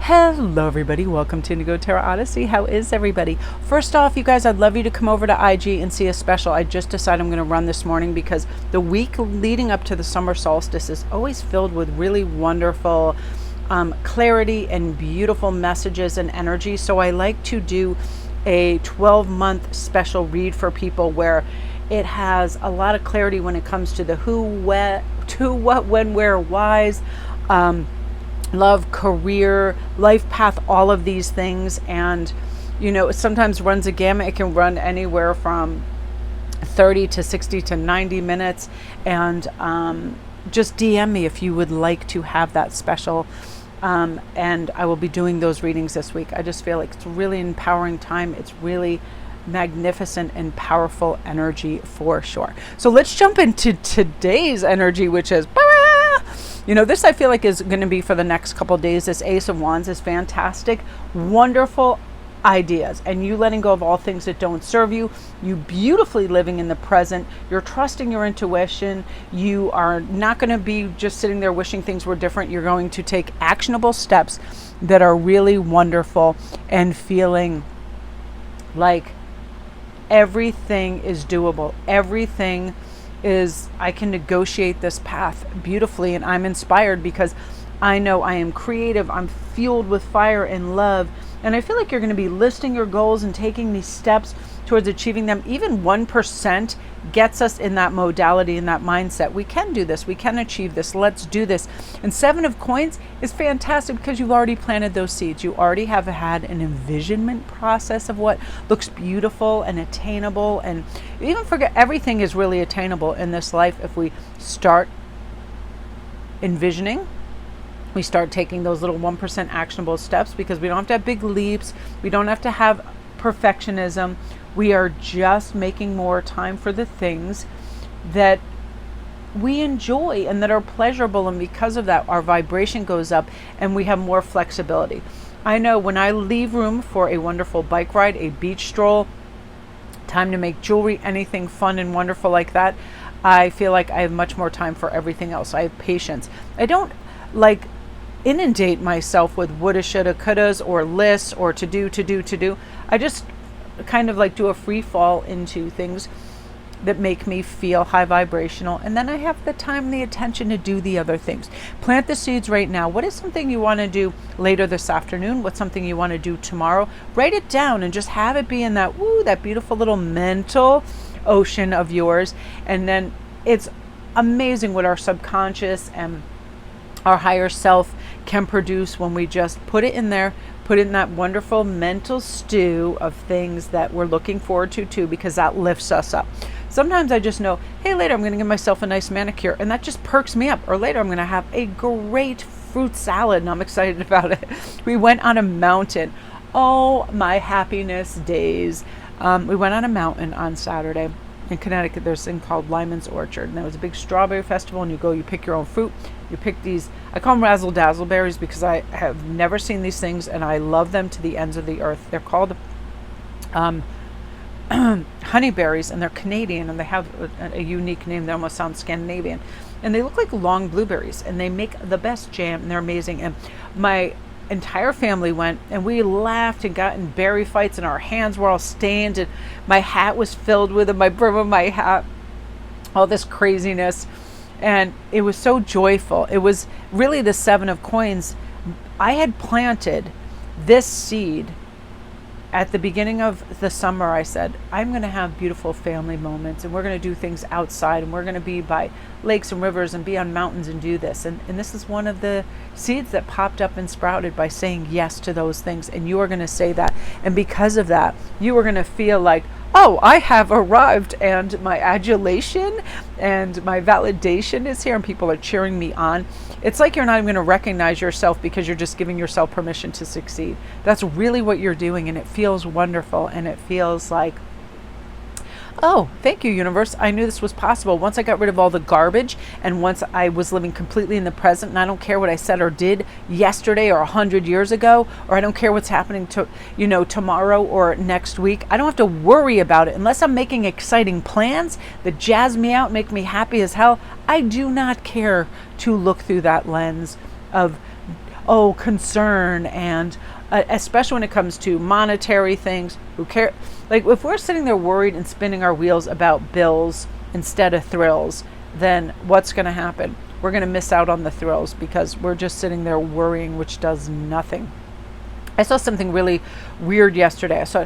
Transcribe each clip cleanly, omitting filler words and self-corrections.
Hello everybody, welcome to Indigo Tarot Odyssey. How is everybody? First off, you guys, I'd love you to come over to IG and see a special I just decided I'm going to run this morning, because the week leading up to the summer solstice is always filled with really wonderful clarity and beautiful messages and energy. So I like to do a 12-month special read for people where it has a lot of clarity when it comes to the who, what, when, where, whys, love, career, life path, all of these things. And it sometimes runs a gamut. It can run anywhere from 30 to 60 to 90 minutes. And just DM me if you would like to have that special. And I will be doing those readings this week. I just feel like it's a really empowering time. It's really magnificent and powerful energy for sure. So let's jump into today's energy, which is this I feel like is going to be for the next couple of days. This Ace of Wands is fantastic, wonderful ideas, and you letting go of all things that don't serve you. You beautifully living in the present. You're trusting your intuition. You are not going to be just sitting there wishing things were different. You're going to take actionable steps that are really wonderful and feeling like everything is doable. Everything is, I can negotiate this path beautifully, and I'm inspired because I know I am creative. I'm fueled with fire and love, and I feel like you're going to be listing your goals and taking these steps towards achieving them. Even 1% gets us in that modality, in that mindset. We can do this. We can achieve this. Let's do this. And 7 of Coins is fantastic because you've already planted those seeds. You already have had an envisionment process of what looks beautiful and attainable. And even forget, everything is really attainable in this life if we start envisioning. We start taking those little 1% actionable steps, because we don't have to have big leaps. We don't have to have perfectionism. We are just making more time for the things that we enjoy and that are pleasurable. And because of that, our vibration goes up and we have more flexibility. I know when I leave room for a wonderful bike ride, a beach stroll, time to make jewelry, anything fun and wonderful like that, I feel like I have much more time for everything else. I have patience. I don't inundate myself with woulda, shoulda, couldas, or lists, or to do. I just kind of do a free fall into things that make me feel high vibrational, and then I have the time and the attention to do the other things. Plant the seeds right now. What is something you want to do later this afternoon? What's something you want to do tomorrow? Write it down and just have it be in that beautiful little mental ocean of yours. And then it's amazing what our subconscious and our higher self can produce when we just put it in there, put it in that wonderful mental stew of things that we're looking forward to, because that lifts us up. Sometimes I just know, hey, later I'm going to give myself a nice manicure, and that just perks me up. Or later I'm going to have a great fruit salad, and I'm excited about it. We went on a mountain. Oh, my happiness days. We went on a mountain on Saturday. In Connecticut, there's a thing called Lyman's Orchard, and there was a big strawberry festival, and you pick your own fruit. You pick these, I call them razzle dazzle berries, because I have never seen these things and I love them to the ends of the earth. They're called honeyberries, and they're Canadian, and they have a unique name. They almost sound Scandinavian, and they look like long blueberries, and they make the best jam, and they're amazing. And my entire family went, and we laughed and got in berry fights, and our hands were all stained, and my hat was filled with them, my brim of my hat, all this craziness. And it was so joyful. It was really the 7 of Coins. I had planted this seed at the beginning of the summer. I said, I'm going to have beautiful family moments, and we're going to do things outside, and we're going to be by lakes and rivers and be on mountains and do this. And this is one of the seeds that popped up and sprouted by saying yes to those things. And you are going to say that. And because of that, you are going to feel like, oh, I have arrived, and my adulation and my validation is here, and people are cheering me on. It's like you're not even going to recognize yourself, because you're just giving yourself permission to succeed. That's really what you're doing, and it feels wonderful, and it feels like, oh, thank you, universe. I knew this was possible. Once I got rid of all the garbage, and once I was living completely in the present, and I don't care what I said or did yesterday or 100 years ago, or I don't care what's happening to, tomorrow or next week. I don't have to worry about it unless I'm making exciting plans that jazz me out, make me happy as hell. I do not care to look through that lens of concern, and especially when it comes to monetary things. Who care? Like, if we're sitting there worried and spinning our wheels about bills instead of thrills, then what's going to happen? We're going to miss out on the thrills because we're just sitting there worrying, which does nothing. I saw something really weird yesterday. I saw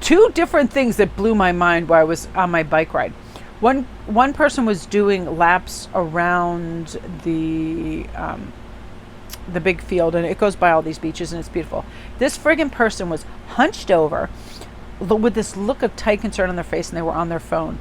two different things that blew my mind while I was on my bike ride. One person was doing laps around the big field, and it goes by all these beaches, and it's beautiful. This friggin' person was hunched over with this look of tight concern on their face, and they were on their phone.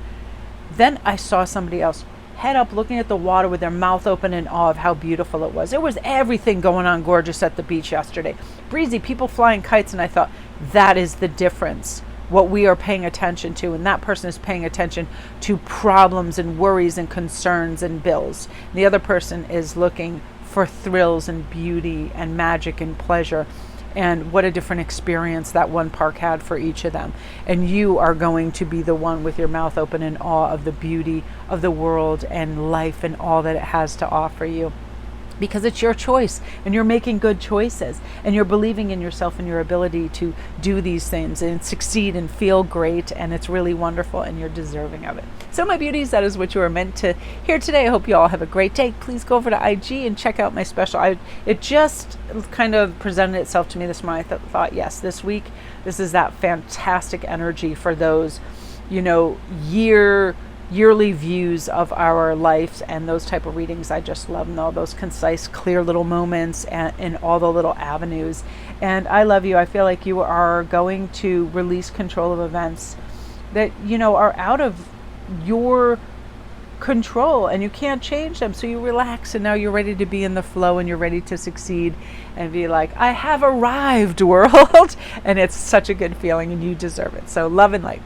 Then I saw somebody else head up looking at the water with their mouth open in awe of how beautiful it was. There was everything going on gorgeous at the beach yesterday. Breezy, people flying kites, and I thought, that is the difference. What we are paying attention to, and that person is paying attention to problems and worries and concerns and bills. And the other person is looking for thrills and beauty and magic and pleasure. And what a different experience that one park had for each of them. And you are going to be the one with your mouth open in awe of the beauty of the world and life and all that it has to offer you. Because it's your choice, and you're making good choices, and you're believing in yourself and your ability to do these things and succeed and feel great, and it's really wonderful, and you're deserving of it. So my beauties, that is what you are meant to hear today. I hope you all have a great day. Please go over to IG and check out my special. It just kind of presented itself to me this morning. I thought, yes, this week, this is that fantastic energy for those, yearly views of our lives, and those type of readings. I just love them, all those concise, clear little moments and all the little avenues. And I love you. I feel like you are going to release control of events that are out of your control, and you can't change them. So you relax, and now you're ready to be in the flow, and you're ready to succeed and be like, I have arrived, world. And it's such a good feeling, and you deserve it. So love and light.